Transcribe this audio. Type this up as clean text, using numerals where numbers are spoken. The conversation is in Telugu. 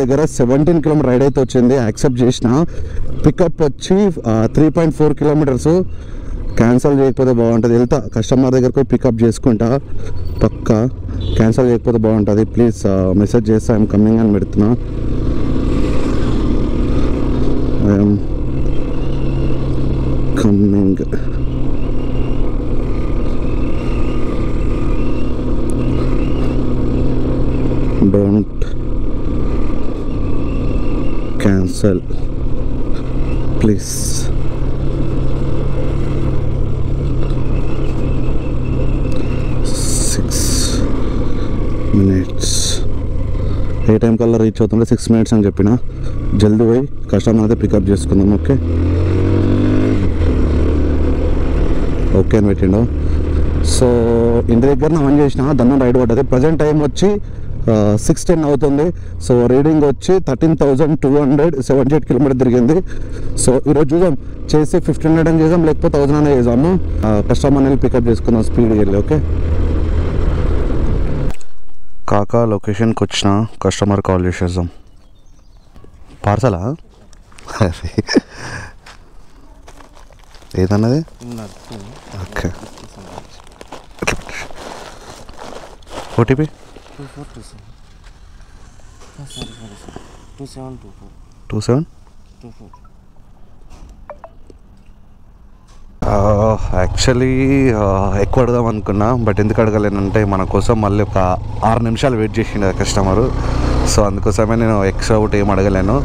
దగ్గర దగ్గర 17 కిలోమీటర్ రైడ్ అయితే వచ్చింది. యాక్సెప్ట్ చేసిన. పికప్ వచ్చి 3.4 కిలోమీటర్స్. క్యాన్సిల్ చేయకపోతే బాగుంటుంది. వెళ్తా కస్టమర్ దగ్గరకు పోయి పికప్ చేసుకుంటా. పక్కా క్యాన్సిల్ చేయకపోతే బాగుంటుంది. ప్లీజ్ మెసేజ్ చేస్తా ఐఎమ్ కమింగ్ అని పెడుతున్నా. I'm coming. Don't cancel please. Minutes A time కల్లా రీచ్ అవుతుంటే 6 minutes అని చెప్పిన. జల్దీ పోయి కస్టమర్ అయితే పికప్ చేసుకుందాం. ఓకే ఓకే అని పెట్టిండు. సో ఇంటి దగ్గర ఆన్ చేసిన దండం రైడ్ పడ్డది. ప్రజెంట్ టైం వచ్చి 6:10 అవుతుంది. సో రీడింగ్ వచ్చి 13,278 కిలోమీటర్ తిరిగింది. సో ఈరోజు చూద్దాం చేసి 1500 అని చేద్దాం, లేకపోతే 1000 అనే చేద్దాము. కస్టమర్ని వెళ్ళి పికప్ చేసుకుందాం స్పీడ్కి వెళ్ళి. ఓకే కాకా లొకేషన్కి వచ్చిన కస్టమర్ కాల్ చేసేద్దాం. పార్సలా ఏదన్నది? Okay OTP 2724. యాక్చువల్లీ ఎక్కువ అడదాం అనుకున్నా, బట్ ఎందుకు అడగలేనంటే మన కోసం మళ్ళీ ఒక 6 నిమిషాలు వెయిట్ చేసిండు కస్టమరు. సో అందుకోసమే నేను ఎక్స్ట్రా ఒకటి ఏం అడగలేను.